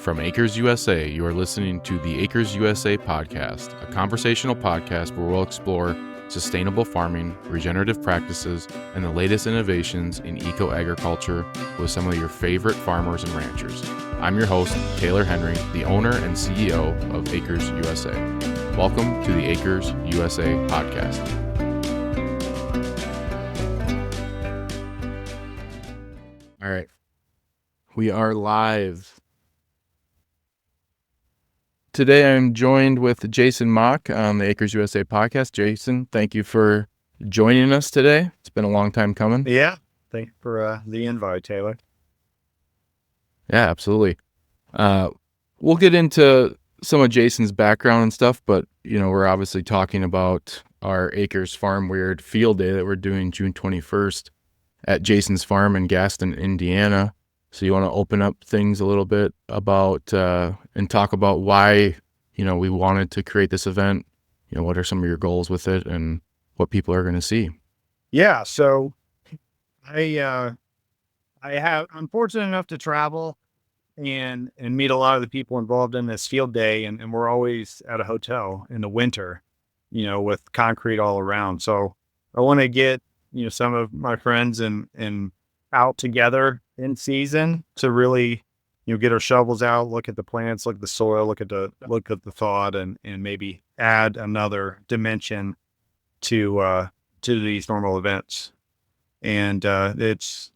From Acres USA, you are listening to the Acres USA podcast, a conversational podcast where we'll explore sustainable farming, regenerative practices, and the latest innovations in eco-agriculture with some of your favorite farmers and ranchers. I'm your host, Taylor Henry, the owner and CEO of Acres USA. Welcome to the Acres USA podcast. All right, we are live. Today, I'm joined with Jason Mauck on the Acres USA podcast. Jason, thank you for joining us today. It's been a long time coming. Yeah, thank you for the invite, Taylor. Yeah, absolutely. We'll get into some of Jason's background and stuff, but we're obviously talking about our Acres Farm Weird Field Day that we're doing June 21st at Jason's farm in Gaston, Indiana. So you want to open up things a little bit about and talk about why, we wanted to create this event. What are some of your goals with it and what people are going to see? Yeah, so I'm fortunate enough to travel and meet a lot of the people involved in this field day, and we're always at a hotel in the winter, with concrete all around. So I want to get some of my friends and out together in season to really, get our shovels out, look at the plants, look at the soil, look at the thought, and maybe add another dimension to these normal events. And it's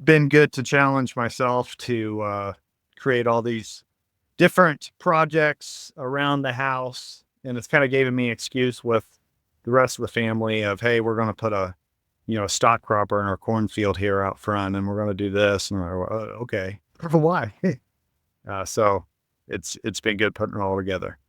been good to challenge myself to create all these different projects around the house, and it's kind of given me an excuse with the rest of the family of, hey, we're going to put a stock cropper in our cornfield here out front, and we're going to do this. And we're okay, why? So it's been good putting it all together.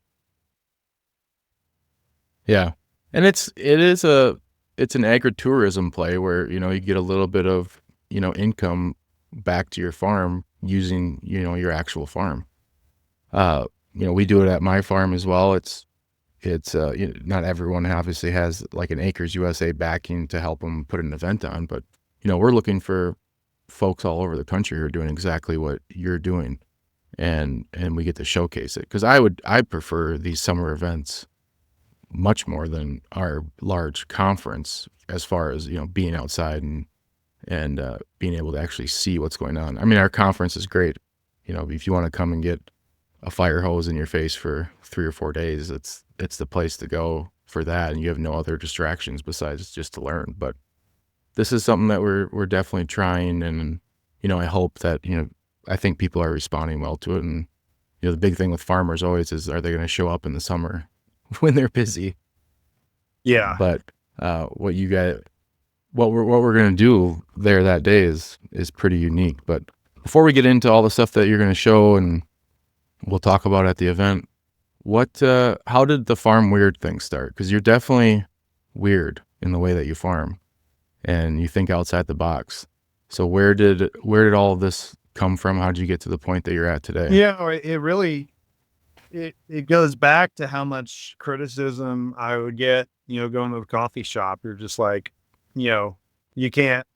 Yeah. And it's an agritourism play where, you get a little bit of, income back to your farm using, your actual farm. We do it at my farm as well. It's not everyone obviously has like an Acres USA backing to help them put an event on, but we're looking for folks all over the country who are doing exactly what you're doing, and we get to showcase it, because I prefer these summer events much more than our large conference as far as being outside and being able to actually see what's going on. I mean, our conference is great. If you want to come and get a fire hose in your face for 3 or 4 days, it's the place to go for that, and you have no other distractions besides just to learn. But this is something that we're definitely trying, and I hope that I think people are responding well to it. And the big thing with farmers always is, are they going to show up in the summer when they're busy? Yeah. But what we're going to do there that day is pretty unique. But before we get into all the stuff that you're going to show and we'll talk about at the event, how did the farm weird thing start? Because you're definitely weird in the way that you farm, and you think outside the box. So where did all of this come from? How did you get to the point that you're at today? Yeah, it really, it goes back to how much criticism I would get, going to the coffee shop. You're just like, you can't,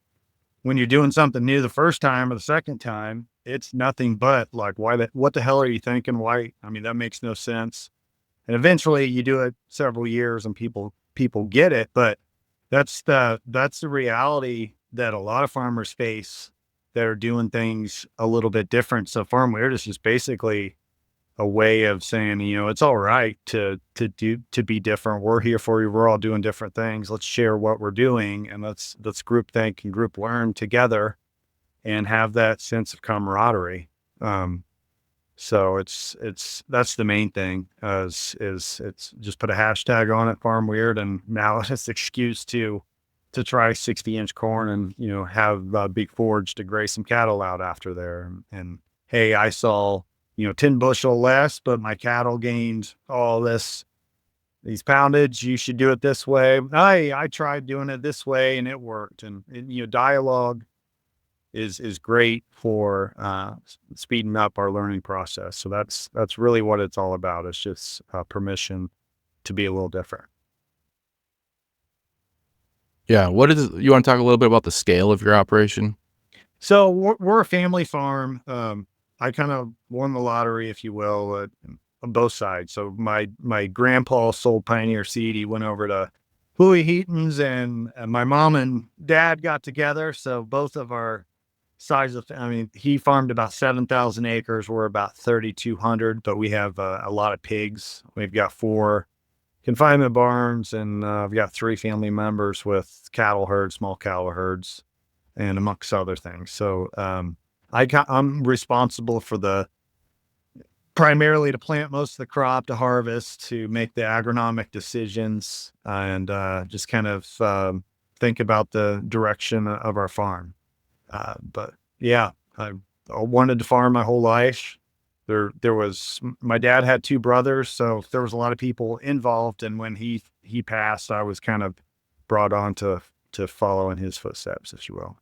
when you're doing something new the first time or the second time, it's nothing but like, what the hell are you thinking? Why? I mean, that makes no sense. And eventually you do it several years and people get it, but that's the reality that a lot of farmers face that are doing things a little bit different. So farm weird is just basically a way of saying, it's all right to be different. We're here for you. We're all doing different things. Let's share what we're doing, and let's group think and group learn together and have that sense of camaraderie. So that's the main thing, is it's just put a hashtag on it, farm weird. And now it's an excuse to try 60-inch corn and, have a big forage to graze some cattle out after there. And hey, I saw, 10 bushel less, but my cattle gained all these poundage. You should do it this way. I tried doing it this way and it worked. And dialogue is great for speeding up our learning process. So that's really what it's all about. It's just permission to be a little different. Yeah. You want to talk a little bit about the scale of your operation? So we're a family farm. I kind of won the lottery, if you will, on both sides. So my grandpa sold Pioneer seed. He went over to Huey Heaton's, and my mom and dad got together. So both of our size of, I mean, he farmed about 7,000 acres. We're about 3,200, but we have a lot of pigs. We've got 4 confinement barns, and I've got 3 family members with cattle herds, small cattle herds, and amongst other things. So I'm responsible for the primarily to plant most of the crop, to harvest, to make the agronomic decisions, and just kind of think about the direction of our farm. But yeah, I wanted to farm my whole life. There was my dad had 2 brothers, so there was a lot of people involved. And when he passed, I was kind of brought on to follow in his footsteps, if you will,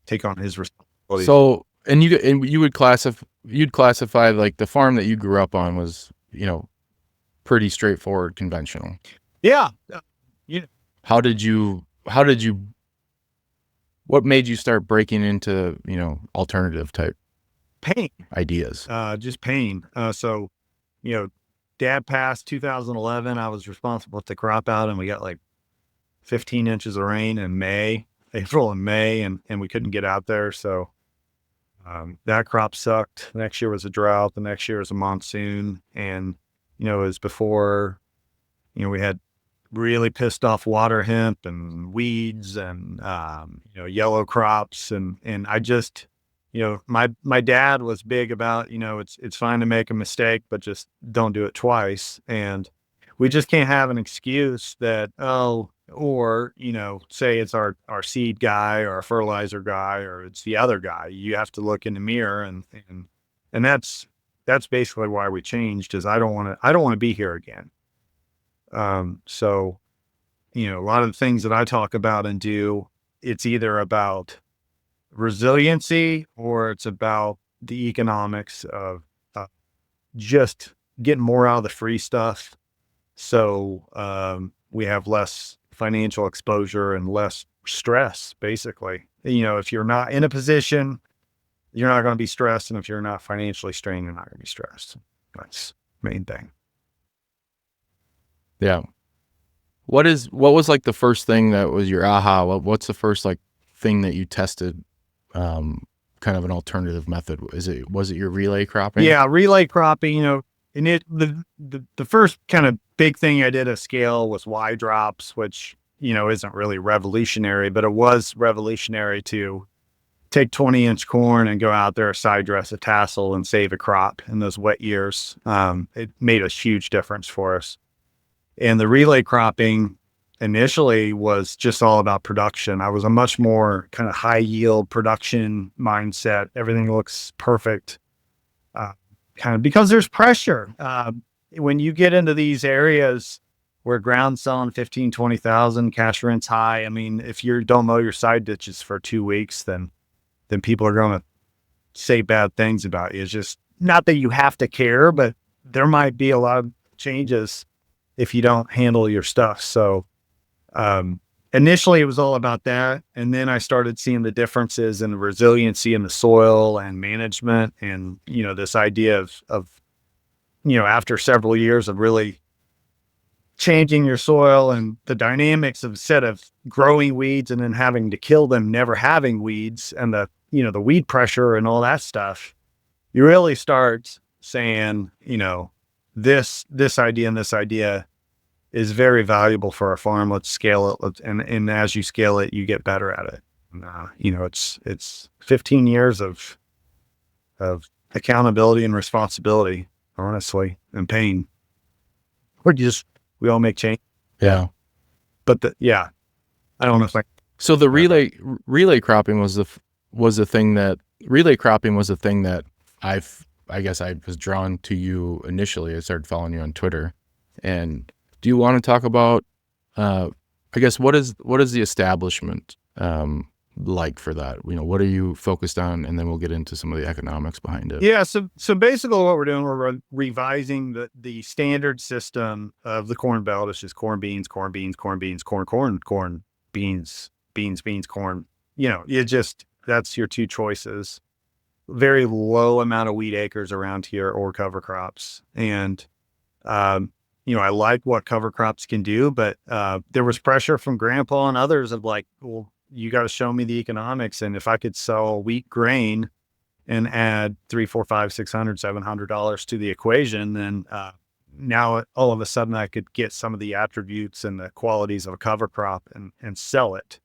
take on his responsibilities. So, and you'd classify like the farm that you grew up on was, pretty straightforward, conventional. Yeah, you know, How did you what made you start breaking into, alternative type pain, ideas? just pain. So you know, dad passed 2011. I was responsible to crop out, and we got like 15 inches of rain in May, April and May, and we couldn't get out there. So that crop sucked. The next year was a drought. The next year was a monsoon. And, it was before, we had really pissed off water hemp and weeds and, yellow crops. And I just, my dad was big about, it's fine to make a mistake, but just don't do it twice. And we just can't have an excuse that, oh, or, say it's our seed guy or our fertilizer guy, or it's the other guy. You have to look in the mirror, and that's basically why we changed, is I don't want to be here again. So, a lot of the things that I talk about and do, it's either about resiliency or it's about the economics of just getting more out of the free stuff. So we have less financial exposure and less stress, basically. If you're not in a position, you're not going to be stressed. And if you're not financially strained, you're not going to be stressed. That's the main thing. Yeah. What was like the first thing that was your aha? What's the first like thing that you tested, kind of an alternative method? Was it your relay cropping? Yeah, relay cropping, and the first kind of big thing I did at scale was Y drops, which, isn't really revolutionary, but it was revolutionary to take 20-inch corn and go out there, side dress a tassel, and save a crop in those wet years. It made a huge difference for us. And the relay cropping initially was just all about production. I was a much more kind of high yield production mindset. Everything looks perfect, kind of because there's pressure. When you get into these areas where ground's selling 15, 20,000, cash rent's high. I mean, if you don't mow your side ditches for 2 weeks, then people are going to say bad things about you. It's just not that you have to care, but there might be a lot of changes if you don't handle your stuff. So initially it was all about that. And then I started seeing the differences in the resiliency in the soil and management. And, this idea of, after several years of really changing your soil and the dynamics of, instead of growing weeds and then having to kill them, never having weeds, and the weed pressure and all that stuff, you really start saying, this idea and this idea is very valuable for our farm. Let's scale it. And as you scale it, you get better at it. And, it's 15 years of accountability and responsibility, honestly, and pain. We all make change. Yeah. But I don't know if So the relay cropping was the thing that I guess I was drawn to you initially. I started following you on Twitter. And do you want to talk about, I guess, what is the establishment like for that? What are you focused on? And then we'll get into some of the economics behind it. Yeah. So basically what we're doing, we're revising the standard system of the Corn Belt. It's just corn, beans, corn, beans, corn, beans, corn, corn, corn, beans, beans, beans, corn. That's your 2 choices. very low amount of wheat acres around here or cover crops. And, I like what cover crops can do, but there was pressure from grandpa and others of like, well, you got to show me the economics. And if I could sell wheat grain and add three, four, five, $600, $700 to the equation, then now all of a sudden I could get some of the attributes and the qualities of a cover crop and sell it.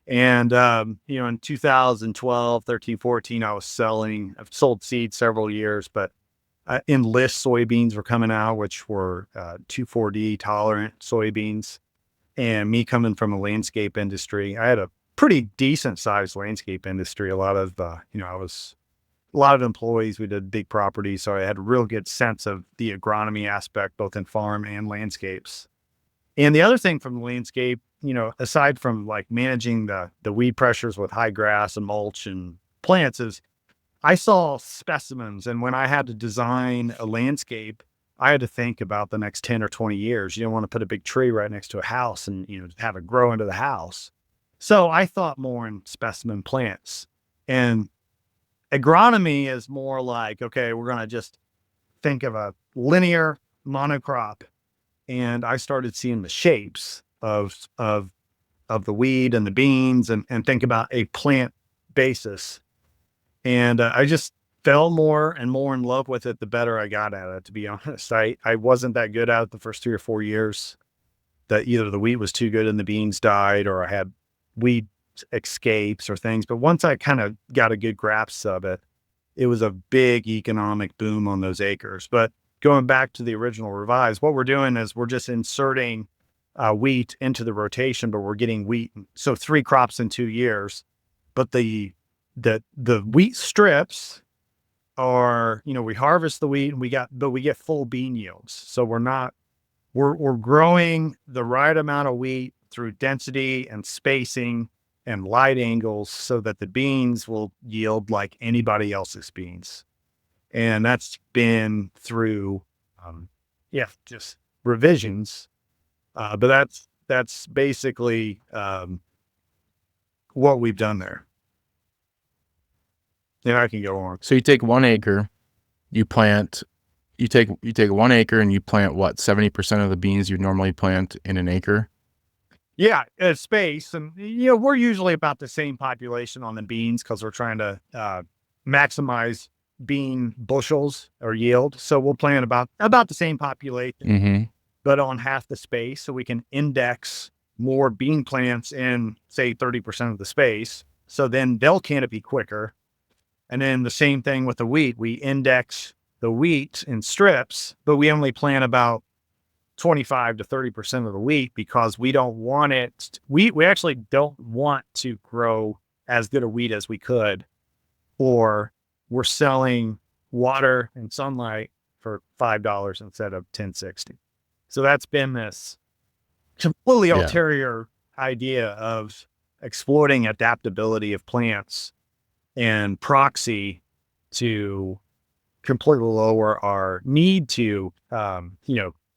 And, in 2012, 13, 14, I've sold seeds several years, but enlist soybeans were coming out, which were 2,4-D tolerant soybeans. And me coming from a landscape industry, I had a pretty decent sized landscape industry. A lot of employees. We did big properties. So I had a real good sense of the agronomy aspect, both in farm and landscapes. And the other thing from the landscape, aside from like managing the weed pressures with high grass and mulch and plants, is I saw specimens. And when I had to design a landscape, I had to think about the next 10 or 20 years. You don't want to put a big tree right next to a house and, have it grow into the house. So I thought more in specimen plants. And agronomy is more like, okay, we're going to just think of a linear monocrop. And I started seeing the shapes of the weed and the beans and think about a plant basis. And I just fell more and more in love with it the better I got at it, to be honest. I wasn't that good at it the first 3 or 4 years. That either the wheat was too good and the beans died, or I had weed escapes or things. But once I kind of got a good grasp of it, it was a big economic boom on those acres. But going back to the original revise, what we're doing is we're just inserting wheat into the rotation, but we're getting wheat. So 3 crops in 2 years, but the wheat strips are, we harvest the wheat and we get full bean yields. So we're growing the right amount of wheat through density and spacing and light angles so that the beans will yield like anybody else's beans. And that's been through, just revisions. But that's basically what we've done there. Yeah, I can go on. So you take 1 acre, you take 1 acre and you plant what, 70% of the beans you normally plant in an acre? Yeah, space. And, we're usually about the same population on the beans because we're trying to maximize bean bushels or yield. So we'll plant about the same population, but on half the space, so we can index more bean plants in, say, 30% of the space. So then they'll canopy quicker. And then the same thing with the wheat. We index the wheat in strips, but we only plant about 25 to 30% of the wheat because we don't want it. We actually don't want to grow as good a wheat as we could, or we're selling water and sunlight for $5 instead of $10.60. So that's been this completely ulterior idea of exploiting adaptability of plants and proxy to completely lower our need to,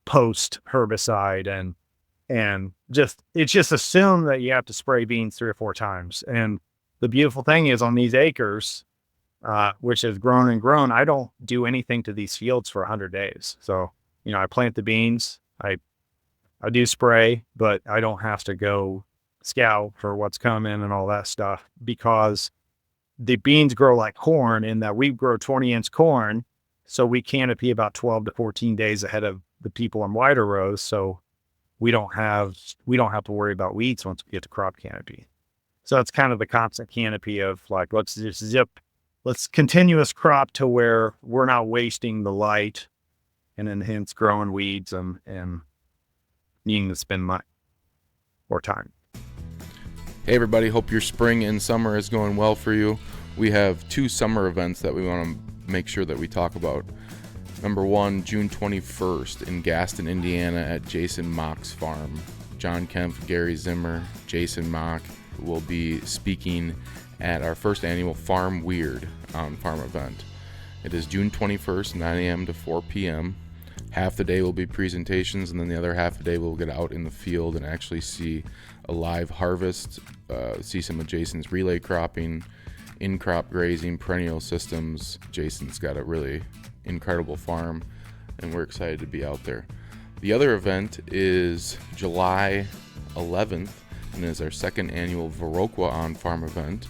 post herbicide and it's just assumed that you have to spray beans 3 or 4 times. And the beautiful thing is on these acres, which has grown and grown, I don't do anything to these fields for 100 days. So, I plant the beans, I do spray, but I don't have to go scout for what's coming and all that stuff because the beans grow like corn in that we grow 20-inch corn. So we canopy about 12 to 14 days ahead of the people on wider rows. So we don't have to worry about weeds once we get to crop canopy. So it's kind of the constant canopy of like, let's continuous crop to where we're not wasting the light and then hence growing weeds and needing to spend money or time. Hey everybody, hope your spring and summer is going well for you. We have 2 summer events that we want to make sure that we talk about. Number 1, June 21st in Gaston, Indiana at Jason Mauck's farm. John Kemp, Gary Zimmer, Jason Mauck will be speaking at our first annual Farm Weird farm event. It is June 21st, 9 a.m. to 4 p.m. Half the day will be presentations, and then the other half the day we'll get out in the field and actually see a live harvest, see some of Jason's relay cropping, in-crop grazing, perennial systems. Jason's got a really incredible farm, and we're excited to be out there. The other event is July 11th, and is our second annual Viroqua On Farm event.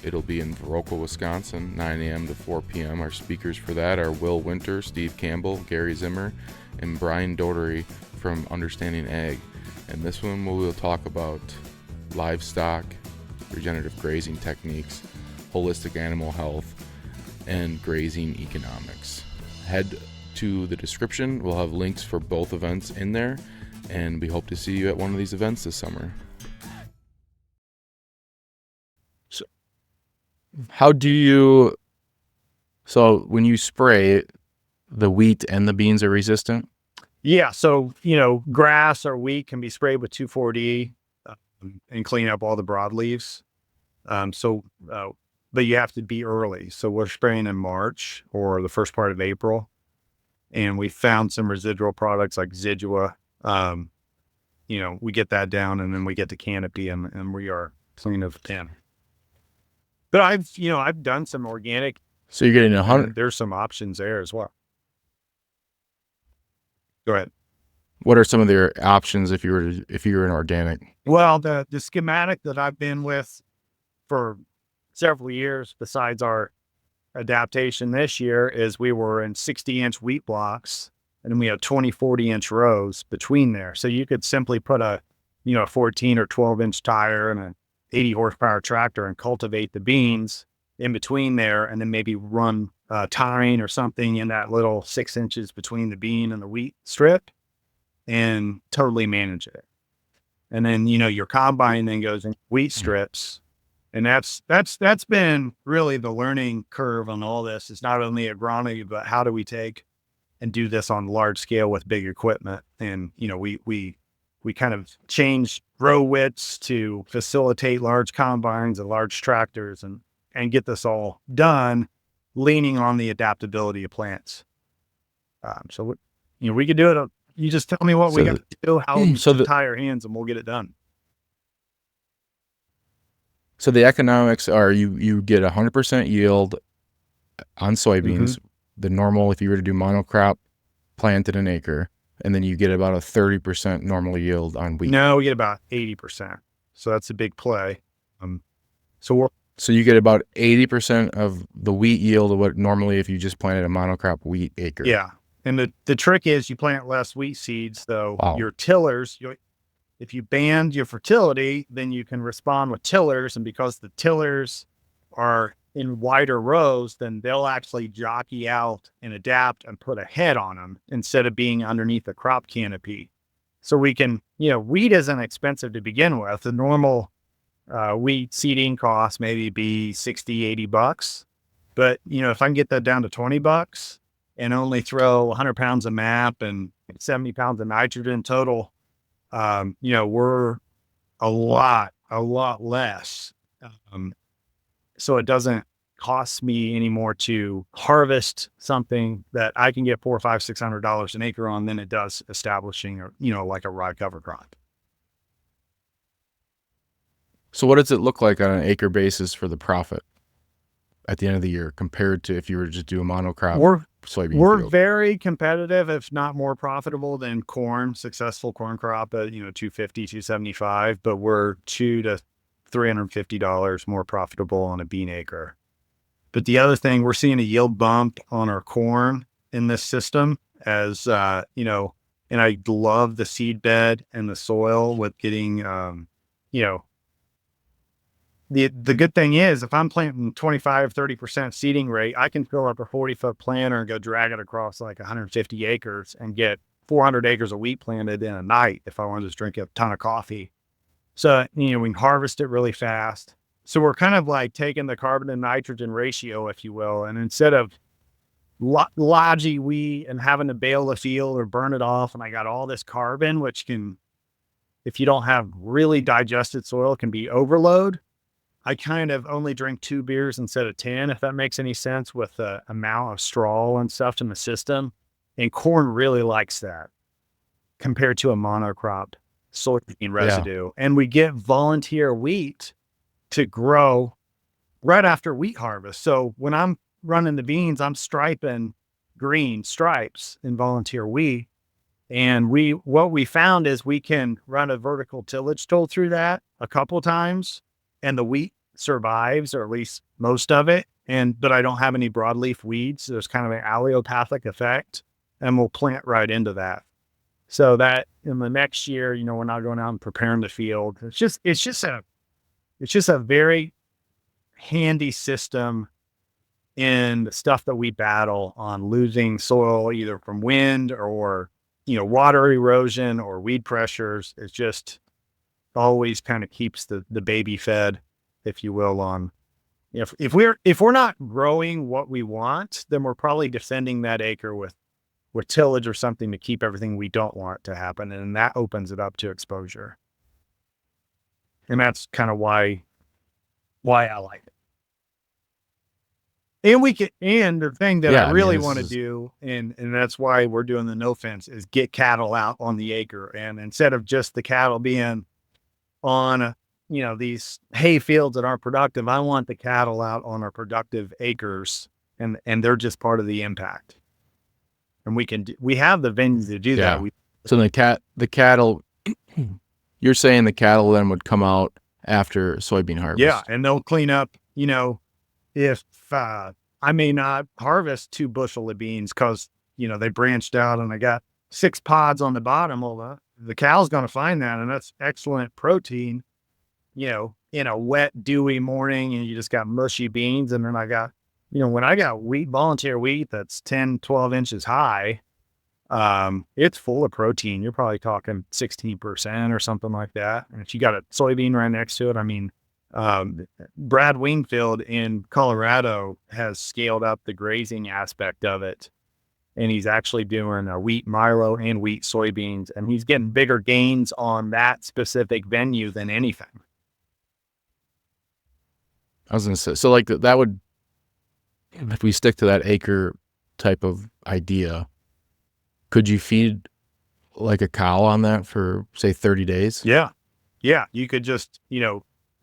It'll be in Viroqua, Wisconsin, 9 a.m. to 4 p.m. Our speakers for that are Will Winter, Steve Campbell, Gary Zimmer, and Brian Dotery from Understanding Ag. And this one we will talk about livestock, regenerative grazing techniques, holistic animal health, and grazing economics. Head to the description. We'll have links for both events in there, and we hope to see you at one of these events this summer. So when you spray, the wheat and the beans are resistant? Yeah. So, grass or wheat can be sprayed with 2,4-D and clean up all the broadleaves. But you have to be early. So we're spraying in March or the first part of April. And we found some residual products like Zidua. We get that down, and then we get the canopy, and we are clean of 10. But I've done some organic. So you're getting 100. There's some options there as well. Go ahead. What are some of their options if you were an organic? Well, the schematic that I've been with for several years, besides our adaptation this year, is we were in 60-inch wheat blocks, and then we have 20, 40-inch rows between there. So you could simply put a 14 or 12-inch tire and an 80 horsepower tractor and cultivate the beans in between there, and then maybe run tine or something in that little 6 inches between the bean and the wheat strip, and totally manage it. And then, your combine then goes in wheat strips. And that's been really the learning curve on all this. It's not only agronomy, but how do we take and do this on large scale with big equipment? And, we kind of change row widths to facilitate large combines and large tractors and get this all done, leaning on the adaptability of plants. So, we could do it. You just tell me what we got to do, how to tie our hands, and we'll get it done. So the economics are you get 100% yield on soybeans, the normal if you were to do monocrop planted an acre, and then you get about a 30% normal yield on wheat. No, we get about 80%. So that's a big play. So you get about 80% of the wheat yield of what normally if you just planted a monocrop wheat acre. Yeah. And the trick is you plant less wheat seeds, though. Wow. Your tillers, if you band your fertility, then you can respond with tillers. And because the tillers are in wider rows, then they'll actually jockey out and adapt and put a head on them instead of being underneath the crop canopy. So we can, wheat isn't expensive to begin with. The normal wheat seeding cost maybe be $60, $80. But, if I can get that down to $20 and only throw 100 pounds of MAP and 70 pounds of nitrogen total, we're a lot less. So it doesn't cost me anymore to harvest something that I can get $400, $500, $600 an acre on than it does establishing like a rye cover crop. So what does it look like on an acre basis for the profit at the end of the year compared to if you were to just do a monocrop soybean field? Very competitive, if not more profitable than corn, successful corn crop at, $250, $275, but we're $200 to $350 more profitable on a bean acre. But the other thing, we're seeing a yield bump on our corn in this system as, and I love the seed bed and the soil with getting, the good thing is if I'm planting 25, 30% seeding rate, I can fill up a 40-foot planter and go drag it across like 150 acres and get 400 acres of wheat planted in a night if I want to just drink a ton of coffee. So, we can harvest it really fast. So we're kind of like taking the carbon and nitrogen ratio, if you will, and instead of lodgy wheat and having to bale the field or burn it off, and I got all this carbon, which can, if you don't have really digested soil, can be overload. I kind of only drink 2 beers instead of 10, if that makes any sense, with the amount of straw and stuff in the system. And corn really likes that compared to a monocrop soybean residue. Yeah. And we get volunteer wheat to grow right after wheat harvest. So when I'm running the beans, I'm striping green stripes in volunteer wheat. And what we found is we can run a vertical tillage tool through that a couple times, and the wheat survives, or at least most of it. But I don't have any broadleaf weeds. There's kind of an allelopathic effect, and we'll plant right into that. So that in the next year, we're not going out and preparing the field. It's just a very handy system in the stuff that we battle on losing soil either from wind or water erosion or weed pressures. It's just always kind of keeps the baby fed, if you will. On if we're not growing what we want, then we're probably defending that acre with tillage or something to keep everything we don't want to happen, and that opens it up to exposure. And that's kind of why I like it. And the thing that I Yeah, I mean, really this want to is do, and that's why we're doing the no fence, is get cattle out on the acre. And instead of just the cattle being on, these hay fields that aren't productive, I want the cattle out on our productive acres, and they're just part of the impact. And we have the venues to do that. yeah. So the cattle, you're saying the cattle then would come out after soybean Yeah, harvest? and they'll clean up, if I may not harvest 2 bushel of beans because, they branched out and I got 6 pods on the bottom. Well, the cow's going to find that. And that's excellent protein, in a wet, dewy morning, and you just got mushy beans. And then I got, when I got volunteer wheat that's 10, 12 inches high, it's full of protein. You're probably talking 16% or something like that. And if you got a soybean right next to it, I mean, Brad Wingfield in Colorado has scaled up the grazing aspect of it. And he's actually doing a wheat milo and wheat soybeans, and he's getting bigger gains on that specific venue than anything. I was gonna say, so like that would, if we stick to that acre type of idea, could you feed like a cow on that for say 30 days Yeah. Yeah. You could just,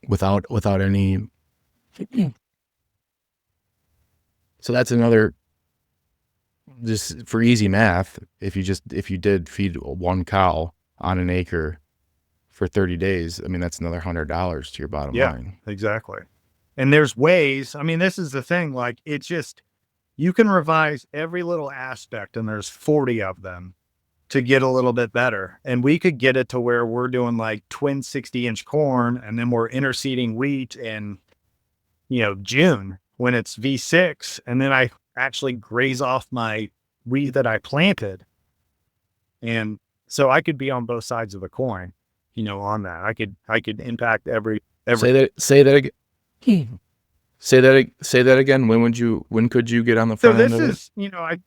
without any? So that's another, just for easy math, if you did feed one cow on an acre for 30 days, I mean, that's another $100 to your bottom yeah, line. exactly. And there's ways, I mean, this is the thing, like it's just, you can revise every little aspect, and there's 40 of them to get a little bit better. And we could get it to where we're doing like twin 60-inch corn, and then we're interseeding wheat in, June when it's V6. And then I actually graze off my wheat that I planted. And so I could be on both sides of the coin, on that. I could impact every. Say that again. Say that again. When could you get on the So front end this of it? is,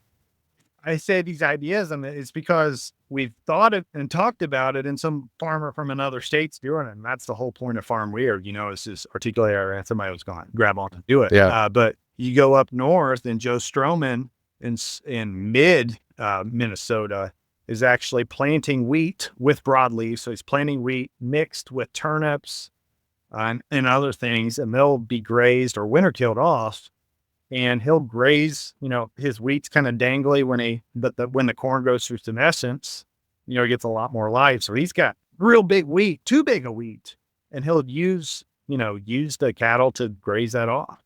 I say these ideas, and it's because we've thought it and talked about it, and some farmer from another state's doing it. And that's the whole point of Farm Weird, is just articulate our, and somebody was going to grab on and do it. Yeah. But you go up north, and Joe Stroman in mid Minnesota is actually planting wheat with broadleaf. So he's planting wheat mixed with turnips and other things, and they'll be grazed or winter killed off. And he'll graze, his wheat's kind of dangly when the corn goes through senescence, it gets a lot more life. So he's got real big wheat, too big a wheat, and he'll use the cattle to graze that off.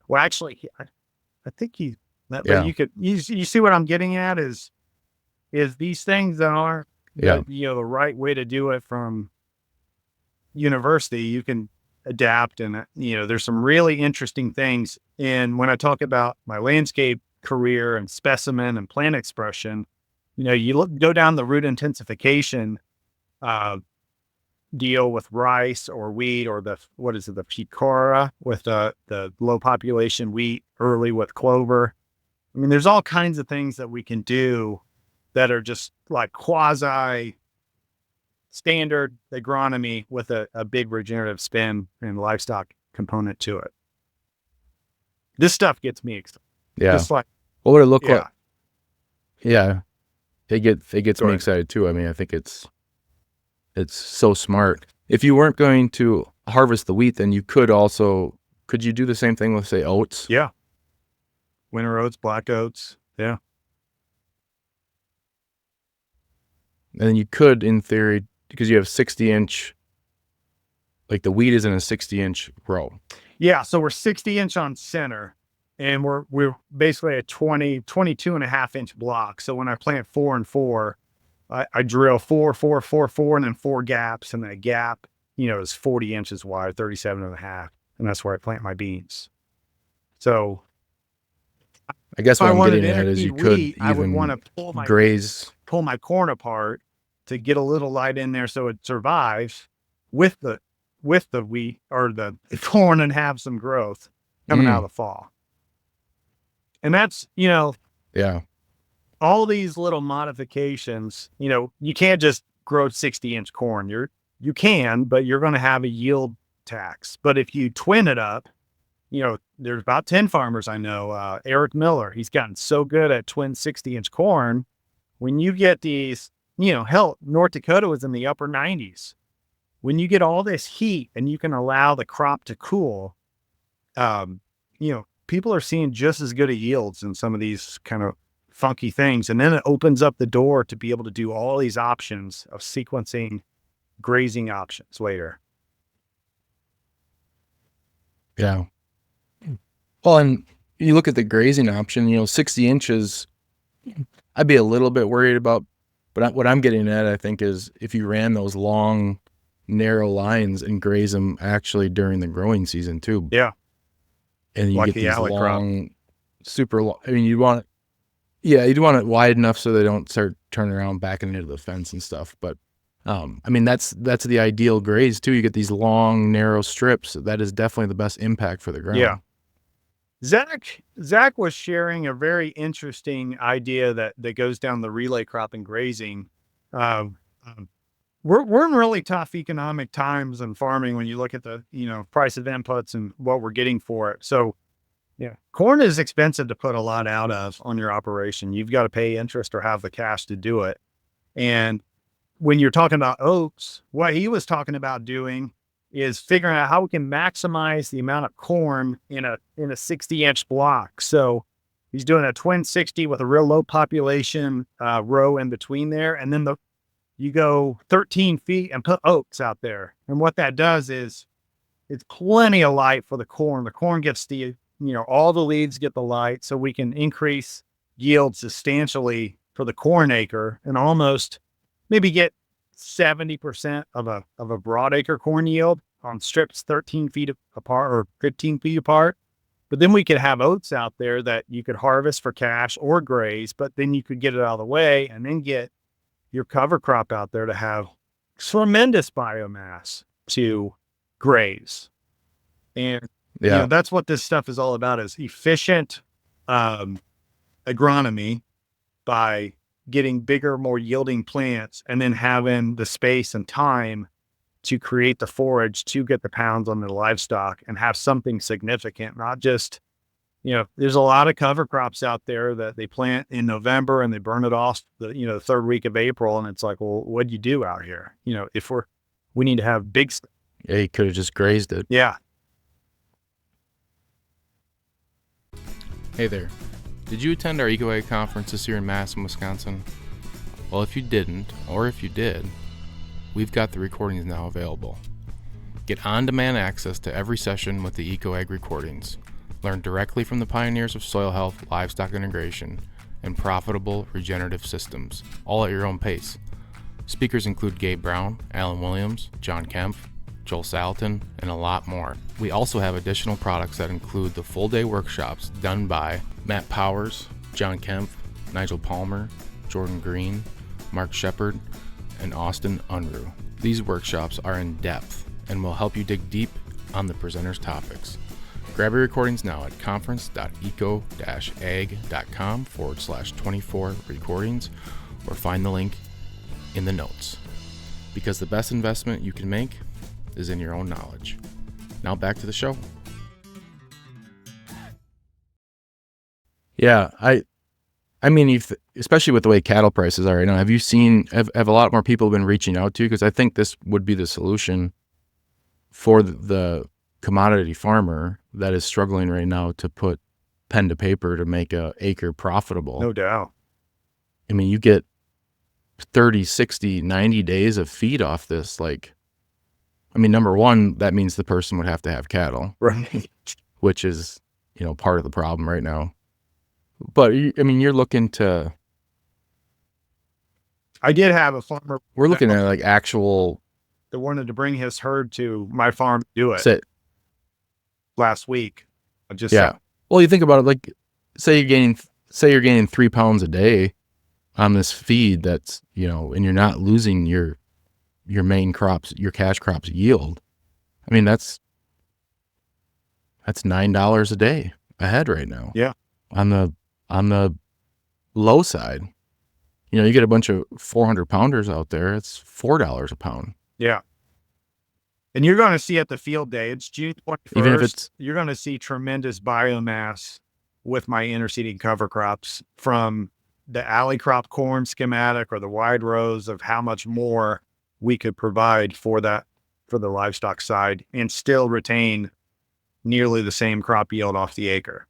Well, actually, I think but Yeah. you see what I'm getting at is these things that aren't Yeah. the right way to do it from university, you can adapt. And there's some really interesting things. And when I talk about my landscape career and specimen and plant expression, you go down the root intensification deal with rice or wheat, or the pecora with the low population wheat, early with clover. I mean, there's all kinds of things that we can do that are just like quasi standard agronomy with a big regenerative spin and livestock component to it. This stuff gets me excited. Yeah. Just like, What would it look yeah. like? Yeah. It gets Go me ahead. excited too. I mean, I think it's so smart. If you weren't going to harvest the wheat, then you could also could you do the same thing with, say, oats? Yeah. Winter oats, black oats. Yeah. And then you could, in theory, because you have 60-inch, like the wheat is in a 60-inch row. Yeah. So we're 60-inch on center, and we're basically a 22.5-inch block. So when I plant 4 and 4, I drill 4, 4, 4, 4, and then 4 gaps, and that gap, is 40 inches wide, 37.5, and that's where I plant my beans. So I guess if what I I'm wanted getting to at is you interseed could wheat, I would want even to graze. pull my corn apart to get a little light in there so it survives with the wheat or the corn and have some growth coming out of Mm, the fall. And that's, yeah. all these little modifications, you can't just grow 60-inch corn. You can, but you're going to have a yield tax. But if you twin it up, there's about 10 farmers I know. Eric Miller, he's gotten so good at twin 60-inch corn. When you get these, hell, North Dakota was in the upper 90s. When you get all this heat and you can allow the crop to cool, people are seeing just as good a yields in some of these kind of funky things. And then it opens up the door to be able to do all these options of sequencing grazing options later. Yeah. Well, and you look at the grazing option, 60 inches, I'd be a little bit worried about, but what I'm getting at, I think, is if you ran those long, narrow lines and graze them actually during the growing season too. Yeah. And you Like get the these alley crop. long, super long, I mean, you'd want it wide enough so they don't start turning around backing into the fence and stuff. But I mean, that's the ideal graze too. You get these long, narrow strips. That is definitely the best impact for the ground. Yeah. Zach was sharing a very interesting idea that goes down the relay crop and grazing. Um, um, we're in really tough economic times in farming when you look at the price of inputs and what we're getting for it. So yeah, corn is expensive to put a lot out of on your operation. You've got to pay interest or have the cash to do it. And when you're talking about oats, what he was talking about doing is figuring out how we can maximize the amount of corn in a 60-inch block. So he's doing a twin 60 with a real low population row in between there, and then you go 13 feet and put oats out there. And what that does is it's plenty of light for the corn. The corn gets all the leaves get the light, so we can increase yield substantially for the corn acre and almost maybe get 70% of a broad acre corn yield on strips 13 feet apart or 15 feet apart. But then we could have oats out there that you could harvest for cash or graze, but then you could get it out of the way and then get your cover crop out there to have tremendous biomass to graze. And, Yeah. that's what this stuff is all about, is efficient agronomy by getting bigger, more yielding plants, and then having the space and time to create the forage to get the pounds on the livestock and have something significant, not just, there's a lot of cover crops out there that they plant in November and they burn it off the third week of April. And it's like, well, what'd you do out here? If we need to have big stuff. Yeah, you could have just grazed it. Yeah. Hey there. Did you attend our EcoAg conference this year in Madison, Wisconsin? Well, if you didn't, or if you did, we've got the recordings now available. Get on-demand access to every session with the EcoAg recordings. Learn directly from the pioneers of soil health, livestock integration, and profitable regenerative systems, all at your own pace. Speakers include Gabe Brown, Alan Williams, John Kemp, Joel Salatin, and a lot more. We also have additional products that include the full-day workshops done by Matt Powers, John Kemp, Nigel Palmer, Jordan Green, Mark Shepard, and Austin Unruh. These workshops are in depth and will help you dig deep on the presenters' topics. Grab your recordings now at conference.eco-ag.com/24 recordings or find the link in the notes. Because the best investment you can make is in your own knowledge. Now back to the show. Yeah, I mean, especially with the way cattle prices are right now, have you seen, have a lot more people been reaching out to you? Because I think this would be the solution for the commodity farmer that is struggling right now to put pen to paper to make a acre profitable. No doubt. I mean, you get 30, 60, 90 days of feed off this. Like, I mean, number one, that means the person would have to have cattle, Right. which is, part of the problem right now. But I mean, you're looking to, I did have a farmer we're looking at like actual, that wanted to bring his herd to my farm to do it say, last week. I just yeah. Well, you think about it, like, say you're gaining 3 pounds a day on this feed that's, and you're not losing your main crops, your cash crops yield. I mean, that's $9 a day ahead right now. Yeah. On the low side, you get a bunch of 400 pounders out there. It's $4 a pound. Yeah. And you're going to see at the field day, it's June 21st. Even if it's, you're going to see tremendous biomass with my interseeding cover crops from the alley crop corn schematic or the wide rows of how much more we could provide for the livestock side and still retain nearly the same crop yield off the acre.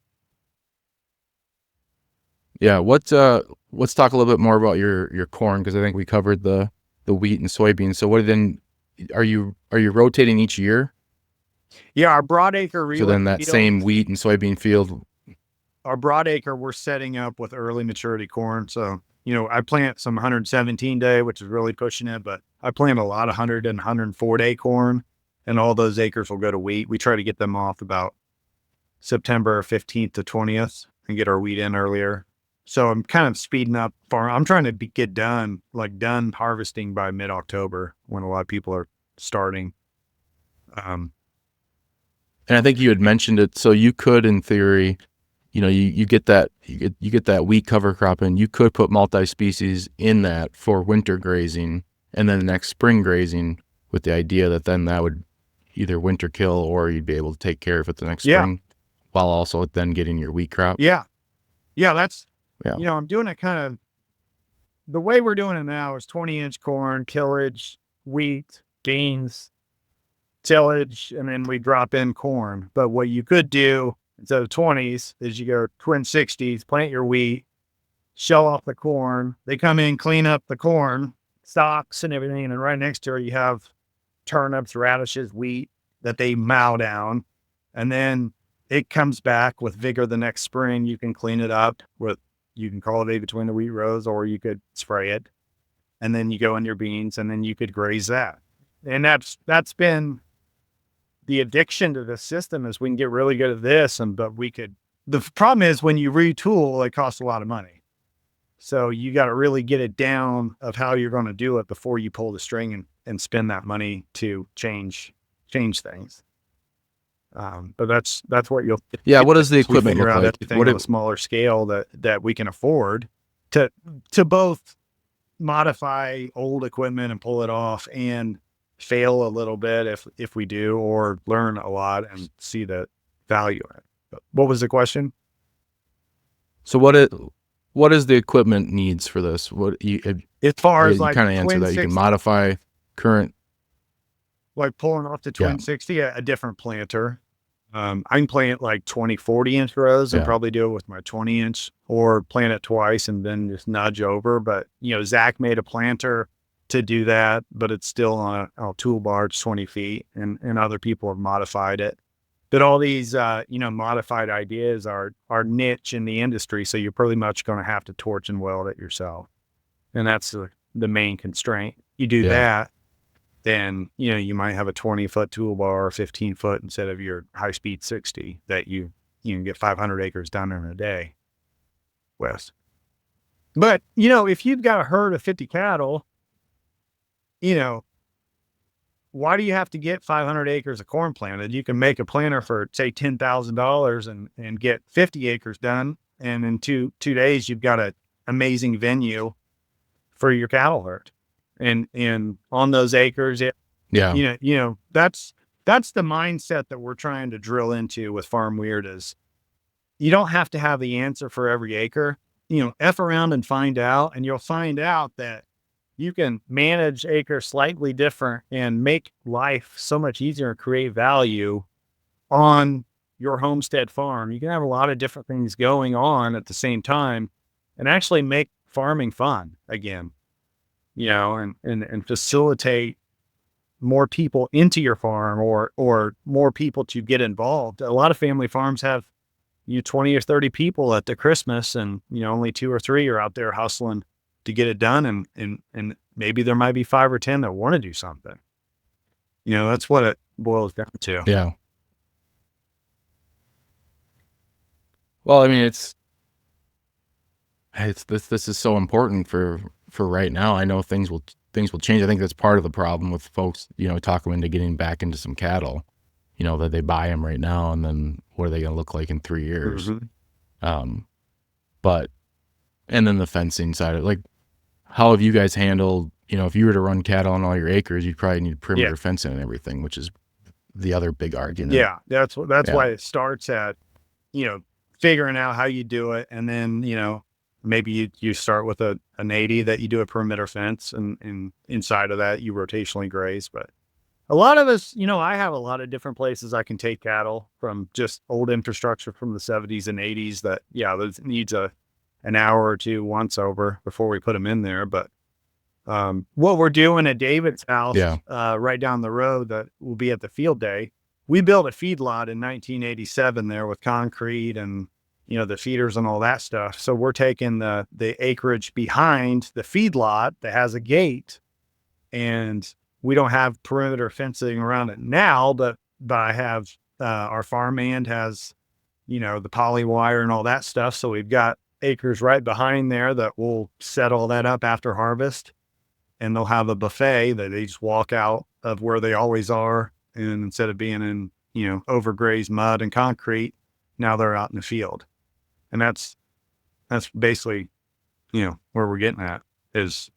yeah. Let's talk a little bit more about your corn, because I think we covered the wheat and soybeans. So are you rotating each year? Yeah, our broadacre relay So then that field, same wheat and soybean field. our broadacre, we're setting up with early maturity corn. So, I plant some 117 day, which is really pushing it, but I plant a lot of 100 and 104 day corn, and all those acres will go to wheat. We try to get them off about September 15th to 20th and get our wheat in earlier. So I'm kind of speeding up farm. I'm trying to get done harvesting by mid-October when a lot of people are starting. And I think you had mentioned it. So you could, in theory, you get that wheat cover crop, and you could put multi-species in that for winter grazing, and then the next spring grazing, with the idea that then that would either winter kill or you'd be able to take care of it the next spring, while also then getting your wheat crop. Yeah. That's, Yeah. I'm doing it kind of the way we're doing it now is 20-inch corn, tillage, wheat, beans, tillage, and then we drop in corn. But what you could do instead of 20s is you go twin 60s, plant your wheat, shell off the corn. They come in, clean up the corn, stalks and everything. And then right next to her, you have turnips, radishes, wheat that they mow down. And then it comes back with vigor the next spring. You can clean it up you can cultivate between the wheat rows, or you could spray it. And then you go in your beans, and then you could graze that. And that's been the addiction to the system, is we can get really good at this. The problem is when you retool, it costs a lot of money. So you got to really get it down of how you're going to do it before you pull the string and spend that money to change things. But that's what you'll. Yeah. What does the equipment look like? What on a smaller scale that we can afford to both modify old equipment and pull it off and fail a little bit if we do, or learn a lot and see the value in it. But what was the question? So what is the equipment needs for this? As far as you like kind of answer that. You can modify current, like pulling off the twin 60, a different planter. I can plant like 20, 40-inch rows and probably do it with my 20-inch, or plant it twice and then just nudge over. But, Zach made a planter to do that, but it's still on a toolbar. It's 20 feet, and other people have modified it. But all these, modified ideas are niche in the industry. So you're pretty much going to have to torch and weld it yourself. And that's the main constraint. You do that, then, you might have a 20-foot toolbar or 15-foot instead of your high-speed 60 that you can get 500 acres done in a day with. But, if you've got a herd of 50 cattle, why do you have to get 500 acres of corn planted? You can make a planter for, say, $10,000 and get 50 acres done. And in two days, you've got an amazing venue for your cattle herd. And on those acres, that's the mindset that we're trying to drill into with Farm Weird. Is you don't have to have the answer for every acre. F around and find out, and you'll find out that you can manage acres slightly different and make life so much easier and create value on your homestead farm. You can have a lot of different things going on at the same time and actually make farming fun again, and facilitate more people into your farm or more people to get involved. A lot of family farms have 20 or 30 people at the Christmas, and only 2 or 3 are out there hustling to get it done, and maybe there might be 5 or 10 that want to do something. That's what it boils down to. Yeah. Well, I mean, it's this is so important for right now. I know things will change. I think that's part of the problem with folks, talking into getting back into some cattle, that they buy them right now, and then what are they going to look like in 3 years? Mhm. Um, but and then the fencing side of it, like, how have you guys handled, if you were to run cattle on all your acres, you'd probably need Yeah. perimeter fencing and everything, which is the other big argument. Yeah. That's Yeah. why it starts at, you know, figuring out how you do it. And then, maybe you start with an 80 that you do a perimeter fence, and inside of that you rotationally graze. But a lot of us, I have a lot of different places I can take cattle from, just old infrastructure from the 70s and 80s that, yeah, those needs an hour or two once over before we put them in there. But what we're doing at David's Yeah. house, right down the road, that will be at the field day, we built a feedlot in 1987 there with concrete and, the feeders and all that stuff. So we're taking the acreage behind the feedlot that has a gate, and we don't have perimeter fencing around it now, but I have, our farmhand has, the poly wire and all that stuff. So we've got acres right behind there that will set all that up after harvest, and they'll have a buffet that they just walk out of where they always are. And instead of being in, overgrazed mud and concrete, now they're out in the field. And that's basically, where we're getting at, is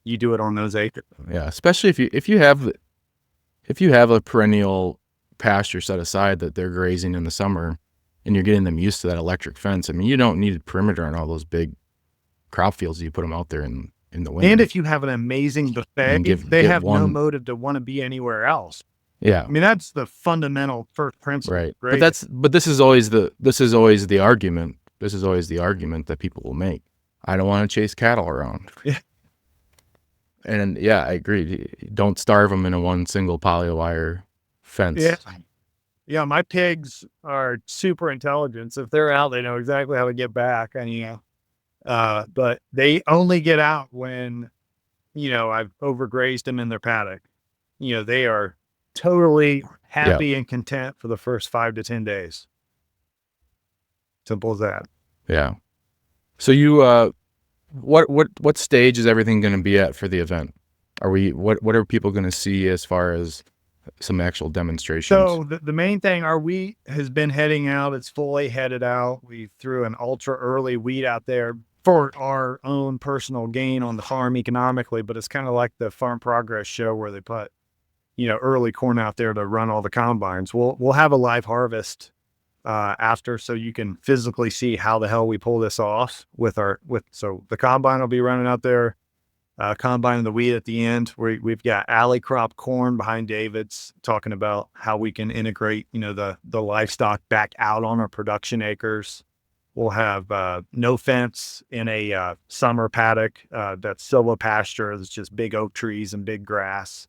you do it on those acres. Yeah. Especially if you have a perennial pasture set aside that they're grazing in the summer, and you're getting them used to that electric fence. I mean, you don't need a perimeter on all those big crop fields. You put them out there in the winter. And if you have an amazing buffet, And they get have no one. motive to want to be anywhere else. Yeah. I mean, that's the fundamental first principle. Right. Right. But this is always the argument. This is always the argument that people will make. I don't want to chase cattle around. Yeah. And yeah, I agree. Don't starve them in a one single polywire fence. Yeah. Yeah. My pigs are super intelligent. So if they're out, they know exactly how to get back. And, but they only get out when, I've overgrazed them in their paddock. They are totally happy and content for the first 5 to 10 days. Simple as that. Yeah. So what stage is everything going to be at for the event? What are people going to see as far as some actual demonstrations? So the main thing, our wheat has been heading out. It's fully headed out. We threw an ultra early wheat out there for our own personal gain on the farm economically, but it's kind of like the Farm Progress show where they put, early corn out there to run all the combines. We'll have a live harvest after, so you can physically see how the hell we pull this off so the combine will be running out there, combining the wheat at the end. We've got alley crop corn behind David's, talking about how we can integrate, the livestock back out on our production acres. We'll have no fence in a summer paddock that's silvopasture. It's just big oak trees and big grass,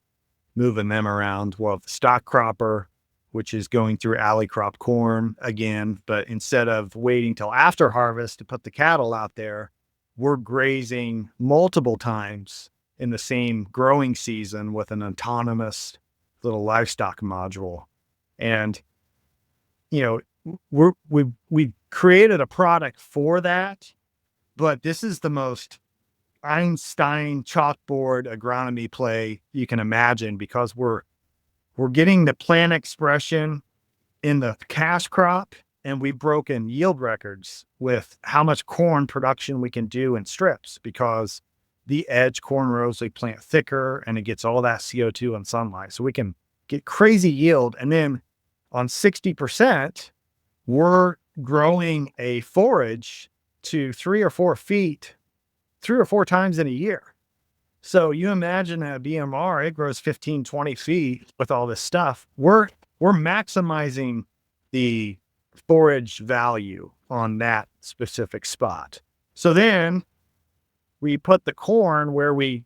moving them around. We'll have the stock cropper, which is going through alley crop corn again, but instead of waiting till after harvest to put the cattle out there, we're grazing multiple times in the same growing season with an autonomous little livestock module. And, we've created a product for that, but this is the most Einstein chalkboard agronomy play you can imagine, because we're getting the plant expression in the cash crop, and we've broken yield records with how much corn production we can do in strips, because the edge corn rows, they plant thicker and it gets all that CO2 and sunlight. So we can get crazy yield. And then on 60%, we're growing a forage to 3 or 4 feet, 3 or 4 times in a year. So you imagine a BMR, it grows 15, 20 feet with all this stuff. We're maximizing the forage value on that specific spot. So then we put the corn where we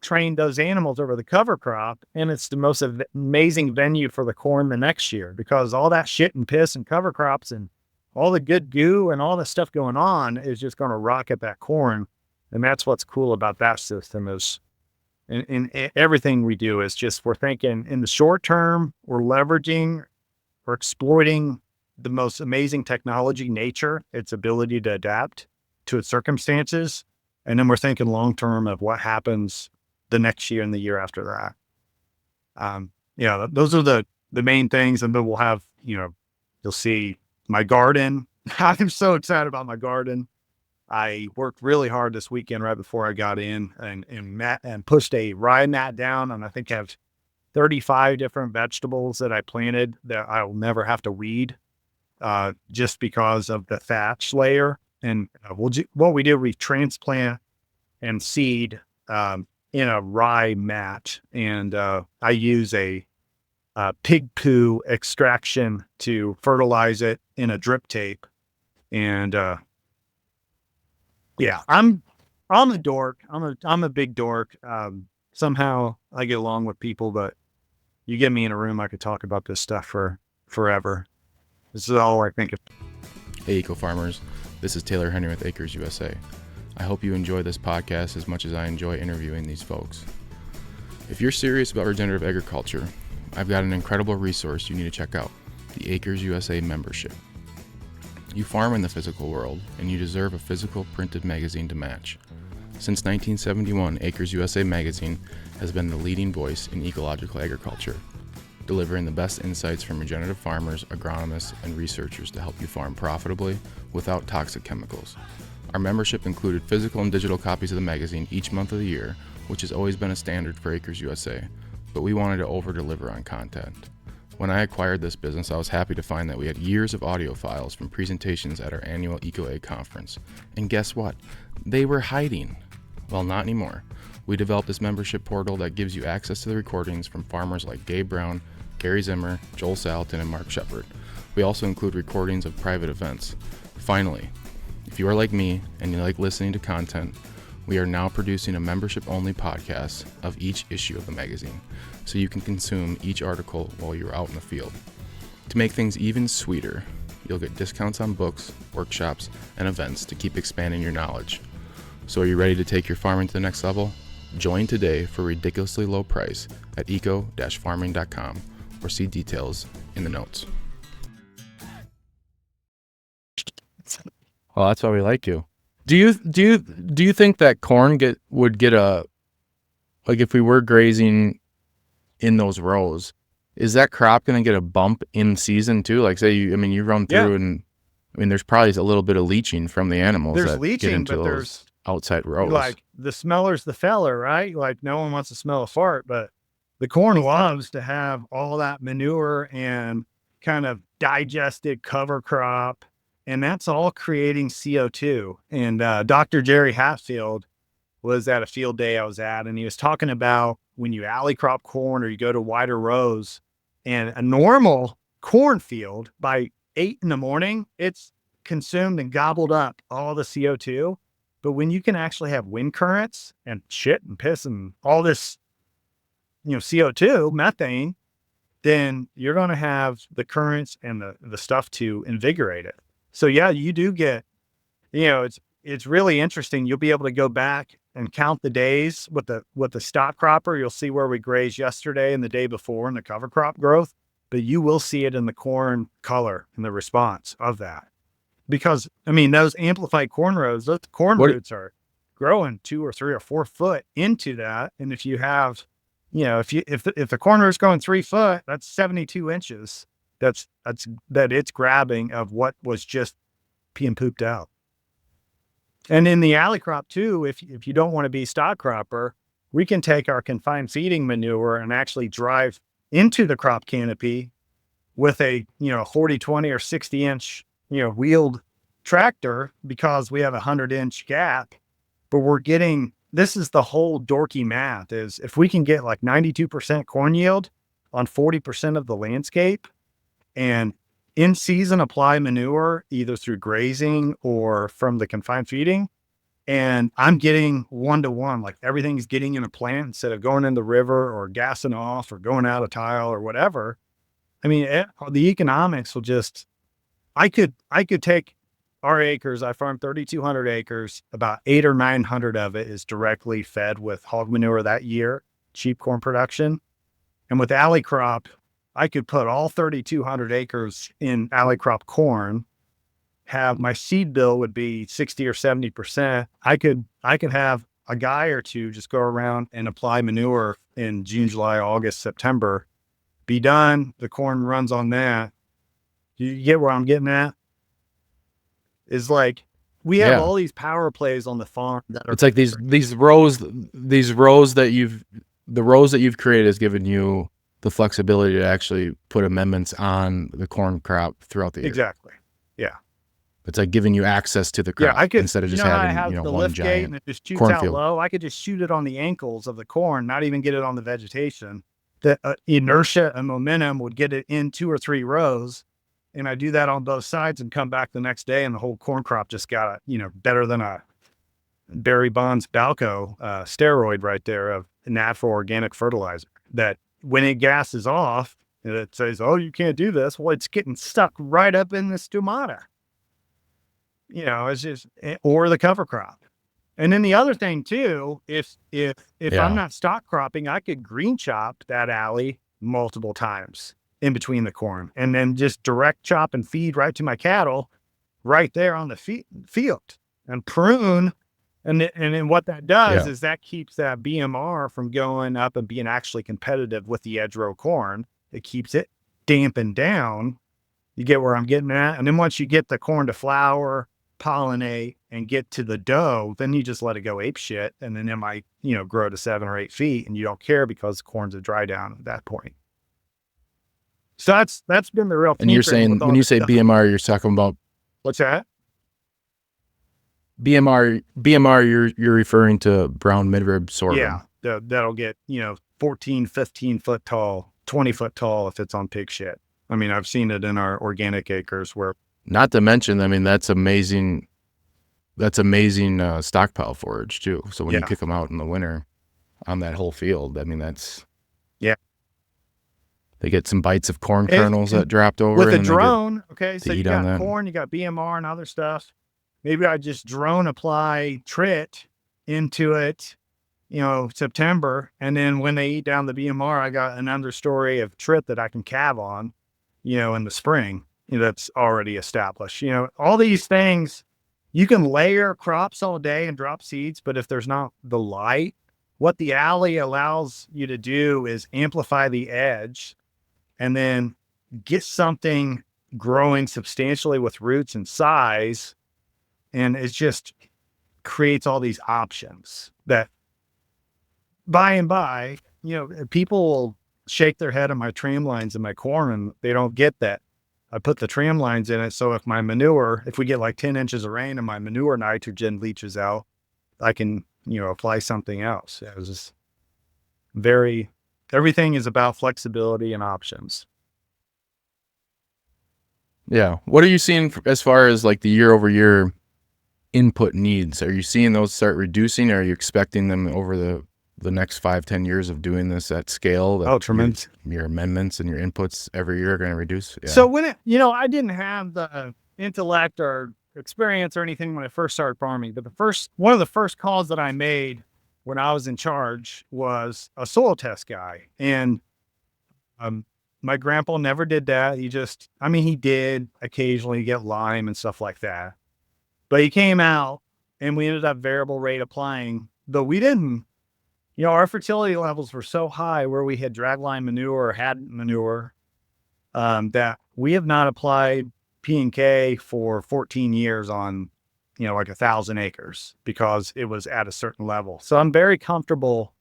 trained those animals over the cover crop, and it's the most amazing venue for the corn the next year, because all that shit and piss and cover crops and all the good goo and all the stuff going on is just going to rocket that corn. And that's what's cool about that system is in everything we do is just, we're thinking in the short term, we're leveraging or exploiting the most amazing technology, nature, its ability to adapt to its circumstances. And then we're thinking long term of what happens the next year and the year after that. Those are the main things. And then we'll have, you'll see my garden. I'm so excited about my garden. I worked really hard this weekend right before I got in and pushed a rye mat down. And I think I have 35 different vegetables that I planted that I'll never have to weed, just because of the thatch layer. And what we do, we transplant and seed in a rye mat. And I use a pig poo extraction to fertilize it in a drip tape. And yeah, I'm a dork. I'm a big dork. Somehow I get along with people, but you get me in a room, I could talk about this stuff for forever. This is all I think of. Hey, eco farmers. This is Taylor Henry with Acres U.S.A. I hope you enjoy this podcast as much as I enjoy interviewing these folks. If you're serious about regenerative agriculture, I've got an incredible resource you need to check out, the Acres U.S.A. membership. You farm in the physical world, and you deserve a physical printed magazine to match. Since 1971, Acres U.S.A. magazine has been the leading voice in ecological agriculture, delivering the best insights from regenerative farmers, agronomists, and researchers to help you farm profitably without toxic chemicals. Our membership included physical and digital copies of the magazine each month of the year, which has always been a standard for Acres U.S.A., but we wanted to over-deliver on content. When I acquired this business, I was happy to find that we had years of audio files from presentations at our annual EcoAg conference. And guess what? They were hiding. Well, not anymore. We developed this membership portal that gives you access to the recordings from farmers like Gabe Brown, Gary Zimmer, Joel Salatin, and Mark Shepard. We also include recordings of private events. Finally, if you are like me and you like listening to content, we are now producing a membership-only podcast of each issue of the magazine, so you can consume each article while you're out in the field. To make things even sweeter, you'll get discounts on books, workshops, and events to keep expanding your knowledge. So are you ready to take your farming to the next level? Join today for a ridiculously low price at eco-farming.com or see details in the notes. Well, that's why we like you. Do you think that corn would get like if we were grazing in those rows, is that crop going to get a bump in season too? Like say you run through and there's probably a little bit of leaching from the animals. There's that leaching, get into but those there's outside rows. Like the smeller's the feller, right? Like no one wants to smell a fart, but the corn loves to have all that manure and kind of digested cover crop. And that's all creating CO2. And Dr. Jerry Hatfield was at a field day I was at, and he was talking about when you alley crop corn or you go to wider rows, and a normal cornfield by 8 a.m, it's consumed and gobbled up all the CO2. But when you can actually have wind currents and shit and piss and all this, CO2, methane, then you're going to have the currents and the stuff to invigorate it. So yeah, you do get, it's really interesting. You'll be able to go back and count the days with the stock cropper. You'll see where we grazed yesterday and the day before in the cover crop growth, but you will see it in the corn color and the response of that. Because those amplified corn rows, those corn roots are growing 2 or 3 or 4 foot into that. And if you have, if the corn root's going 3 foot, that's 72 inches. That it's grabbing of what was just being pooped out. And in the alley crop too, if you don't want to be stock cropper, we can take our confined feeding manure and actually drive into the crop canopy with a 40, 20 or 60 inch wheeled tractor, because we have a 100-inch gap. But this is the whole dorky math, is if we can get like 92% corn yield on 40% of the landscape, and in season apply manure either through grazing or from the confined feeding. And I'm getting 1-to-1, like everything's getting in a plant instead of going in the river or gassing off or going out of tile or whatever. I mean, the economics will just, I could take our acres. I farm 3,200 acres. About 800 or 900 of it is directly fed with hog manure that year, cheap corn production. And with alley crop, I could put all 3,200 acres in alley crop corn. Have my seed bill would be 60 or 70%. I could have a guy or two just go around and apply manure in June, July, August, September. Be done. The corn runs on that. You get where I'm getting at? Is like we have Yeah. all these power plays on the farm that are It's like these rows that the rows that you've created has given you the flexibility to actually put amendments on the corn crop throughout the year. exactly. Yeah. It's like giving you access to the Yeah. crop I could, instead of you just know how I having, have the one lift gate giant and it just shoots out cornfield. low? I could just shoot it on the ankles of the corn, not even get it on the vegetation. The inertia and momentum would get it in 2 or 3 rows. And I do that on both sides and come back the next day, and the whole corn crop just got better than a Barry Bonds Balco steroid right there of natural organic fertilizer. That when it gasses off, and it says, "Oh, you can't do this." Well, it's getting stuck right up in the stomata. It's just or the cover crop. And then the other thing too, if I'm Yeah. not stock cropping, I could green chop that alley multiple times in between the corn, and then just direct chop and feed right to my cattle right there on the field and prune. And then what that does Yeah. is that keeps that BMR from going up and being actually competitive with the edge row corn. It keeps it dampened down. You get where I'm getting at? And then once you get the corn to flower, pollinate, and get to the dough, then you just let it go ape shit. And then it might, grow to 7 or 8 feet, and you don't care because the corn's a dry down at that point. So that's been the real And you're tinkering with saying all when you this say stuff. BMR, you're talking about What's that? BMR, you're referring to brown midrib Yeah, sorghum. that'll get, 14, 15 foot tall, 20 foot tall if it's on pig shit. I mean, I've seen it in our organic acres where, Not to mention, I mean, that's amazing. That's amazing stockpile forage too. So when you yeah, kick them out in the winter on that whole field, I mean, yeah. they get some bites of corn And, kernels and that dropped over, with and a then they get drone, okay, to so you eat on got that. corn, you got BMR and other stuff. Maybe I just drone apply trit into it, September. And then when they eat down the BMR, I got an understory of trit that I can calve on, in the spring, that's already established. All these things, you can layer crops all day and drop seeds, but if there's not the light, what the alley allows you to do is amplify the edge and then get something growing substantially with roots and size. And it just creates all these options that by and by, people will shake their head on my tram lines in my corn and they don't get that. I put the tram lines in it. So if we get like 10 inches of rain and my manure nitrogen leaches out, I can, apply something else. It was just everything is about flexibility and options. Yeah. What are you seeing as far as like the year over year input needs? Are you seeing those start reducing? Or are you expecting them over the next 5-10 years of doing this at scale, that Oh, tremendous. your amendments and your inputs every year are going to reduce? Yeah. So I didn't have the intellect or experience or anything when I first started farming, but one of the first calls that I made when I was in charge was a soil test guy. And, my grandpa never did that. He did occasionally get lime and stuff like that, but he came out and we ended up variable rate applying, though we didn't, our fertility levels were so high where we had dragline manure or had manure, that we have not applied P&K for 14 years on, like 1,000 acres because it was at a certain level. So I'm very comfortable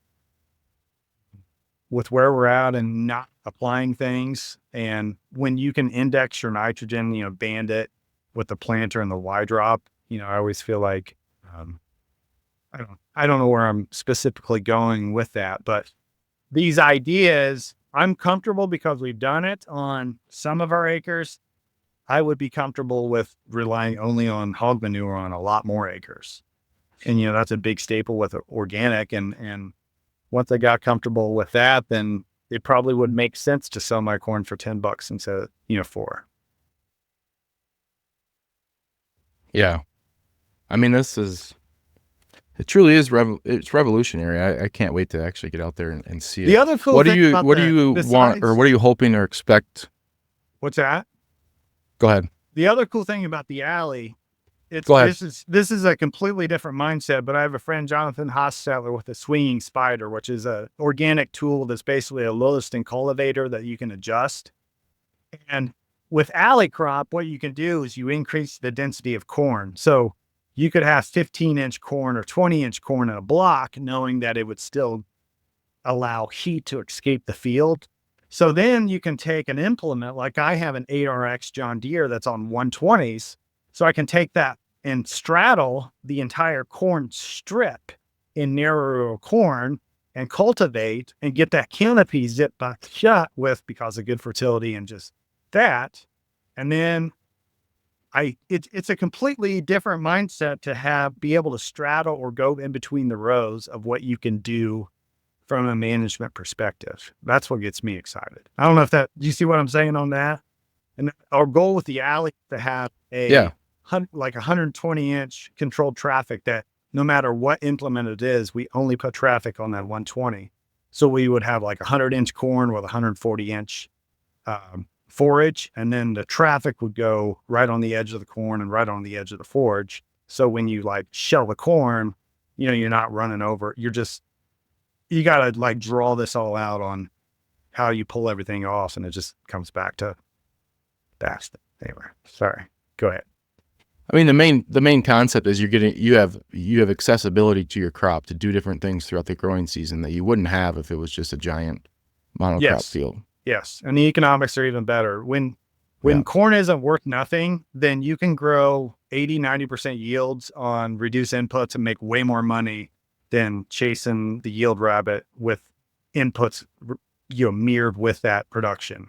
with where we're at and not applying things. And when you can index your nitrogen, band it with the planter and the Y drop, I always feel like, I don't know where I'm specifically going with that, but these ideas, I'm comfortable because we've done it on some of our acres. I would be comfortable with relying only on hog manure on a lot more acres. And, that's a big staple with organic. And once I got comfortable with that, then it probably would make sense to sell my corn for $10 instead of, 4. Yeah. I mean, it truly is, it's revolutionary. I can't wait to actually get out there and see The it. other cool thing about What do you want, or besides, what are you hoping or expect? what's that? Go ahead. The other cool thing about the alley, Go ahead. this is a completely different mindset, but I have a friend, Jonathan Hostetler, with a swinging spider, which is a organic tool that's basically a Lilliston cultivator that you can adjust. And with alley crop, what you can do is you increase the density of corn. So you could have 15-inch corn or 20-inch corn in a block, knowing that it would still allow heat to escape the field. So then you can take an implement, like I have an 8RX John Deere that's on 120s. So I can take that and straddle the entire corn strip in narrow corn and cultivate and get that canopy zipped back shut with, because of good fertility and just that. And then it's a completely different mindset to be able to straddle or go in between the rows of what you can do from a management perspective. That's what gets me excited. I don't know if do you see what I'm saying on that? And our goal with the alley is to have Yeah. like 120-inch controlled traffic that no matter what implement it is, we only put traffic on that 120. So we would have like 100-inch corn with 140-inch forage, and then the traffic would go right on the edge of the corn and right on the edge of the forage. So when you like shell the corn, you're not running over. You got to like draw this all out on how you pull everything off. And it just comes back to that. Anyway, sorry. Go ahead. I mean, the main concept is you have accessibility to your crop to do different things throughout the growing season that you wouldn't have if it was just a giant monocrop field. Yes. And the economics are even better. When Yeah. corn isn't worth nothing, then you can grow 80-90% yields on reduced inputs and make way more money than chasing the yield rabbit with inputs, mirrored with that production.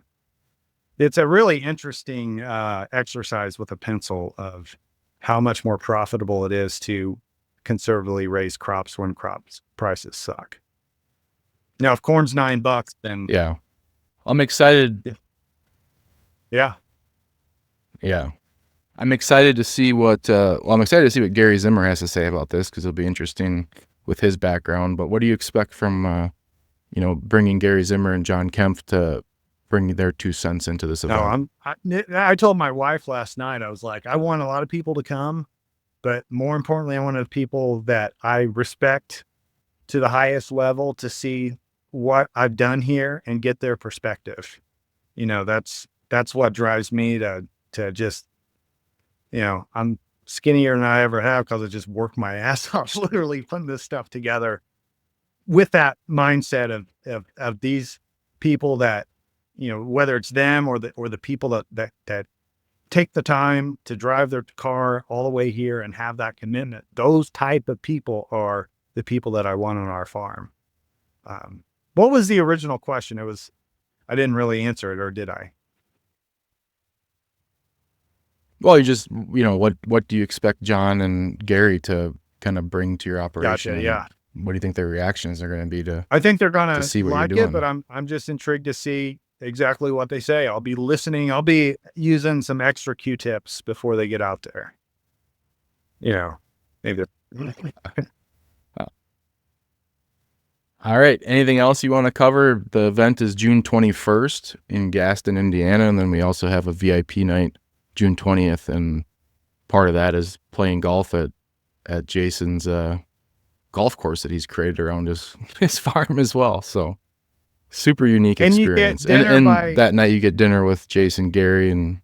It's a really interesting exercise with a pencil of how much more profitable it is to conservatively raise crops when crops prices suck. Now, if corn's $9, then Yeah. I'm excited. Yeah. Yeah. I'm excited to see what I'm excited to see what Gary Zimmer has to say about this, because it'll be interesting with his background. But what do you expect from bringing Gary Zimmer and John Kemp to bring their 2 cents into this event? I told my wife last night, I was like, I want a lot of people to come, but more importantly, I wanted people that I respect to the highest level to see what I've done here and get their perspective. That's what drives me to just, I'm skinnier than I ever have because I just worked my ass off literally putting this stuff together with that mindset of these people that, whether it's them or the people that take the time to drive their car all the way here and have that commitment. Those type of people are the people that I want on our farm. What was the original question? I didn't really answer it, or did I? Well, you just, what do you expect John and Gary to kind of bring to your operation? Gotcha. Yeah. What do you think their reactions are going to be I think they're going to see what like you're doing? it, but I'm just intrigued to see exactly what they say. I'll be listening. I'll be using some extra Q-tips before they get out there. Maybe. All right. Anything else you want to cover? The event is June 21st in Gaston, Indiana. And then we also have a VIP night June 20th. And part of that is playing golf at Jason's golf course that he's created around his farm as well. So super unique experience. And that night you get dinner with Jason, Gary, and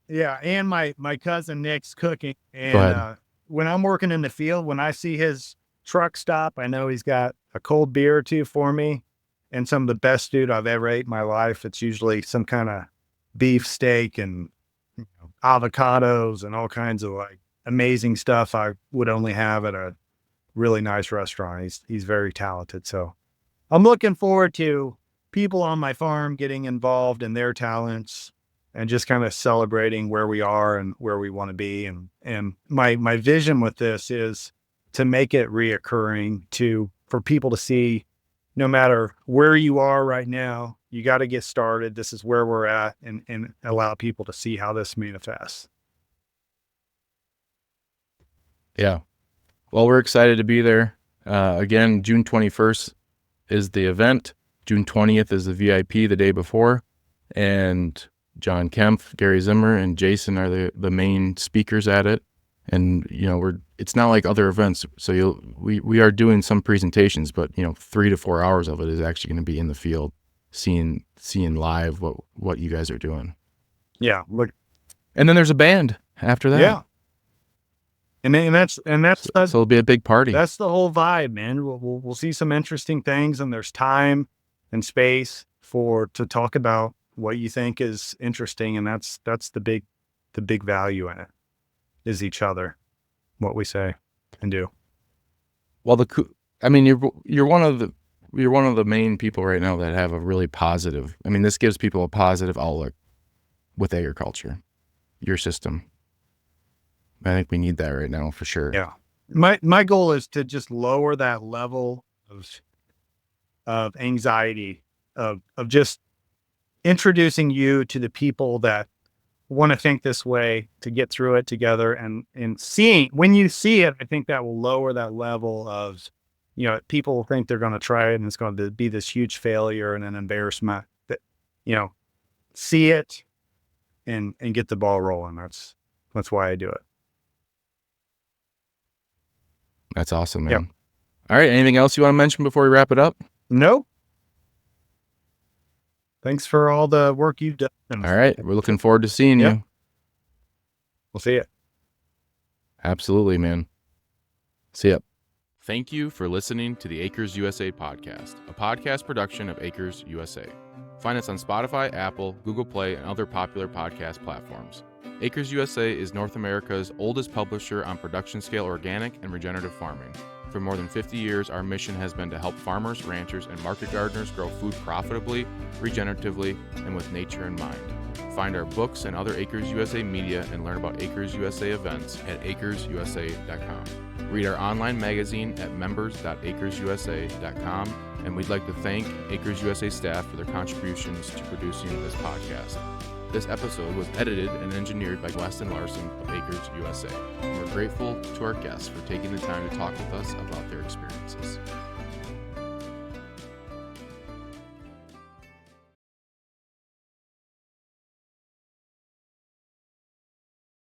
and my cousin Nick's cooking. Go ahead. And when I'm working in the field, when I see his truck stop, I know he's got a cold beer or two for me and some of the best food I've ever ate in my life. It's usually some kind of beef steak and avocados and all kinds of like amazing stuff I would only have at a really nice restaurant. He's very talented. So I'm looking forward to people on my farm getting involved in their talents and just kind of celebrating where we are and where we want to be. And my vision with this is to make it reoccurring, for people to see, no matter where you are right now, you got to get started. This is where we're at, and allow people to see how this manifests. Yeah. Well, we're excited to be there. Again, June 21st is the event. June 20th is the VIP the day before. And John Kemp, Gary Zimmer, and Jason are the main speakers at it. And, it's not like other events. So we are doing some presentations, but 3 to 4 hours of it is actually going to be in the field, seeing live what you guys are doing. Yeah. Look. And then there's a band after that. Yeah. And that's So it'll be a big party. That's the whole vibe, man. We'll see some interesting things, and there's time and space to talk about what you think is interesting. And that's the big value in it, is each other, what we say and do. Well, you're one of the main people right now that have a really positive. This gives people a positive outlook with agriculture, your system. I think we need that right now for sure. Yeah. My goal is to just lower that level of anxiety, of just introducing you to the people that want to think this way, to get through it together, and seeing, when you see it, I think that will lower that level of, people think they're going to try it and it's going to be this huge failure and an embarrassment. That, see it and get the ball rolling. That's why I do it. That's awesome, man. Yep. All right. Anything else you want to mention before we wrap it up? Nope. Thanks for all the work you've done. All right. We're looking forward to seeing you. We'll see you. Absolutely, man. See ya. Thank you for listening to the Acres USA podcast, a podcast production of Acres USA. Find us on Spotify, Apple, Google Play, and other popular podcast platforms. Acres USA is North America's oldest publisher on production-scale organic and regenerative farming. For more than 50 years, our mission has been to help farmers, ranchers, and market gardeners grow food profitably, regeneratively, and with nature in mind. Find our books and other Acres USA media and learn about Acres USA events at acresusa.com. Read our online magazine at members.acresusa.com, and we'd like to thank Acres USA staff for their contributions to producing this podcast. This episode was edited and engineered by Gaston of Acres USA. We're grateful to our guests for taking the time to talk with us about their experiences.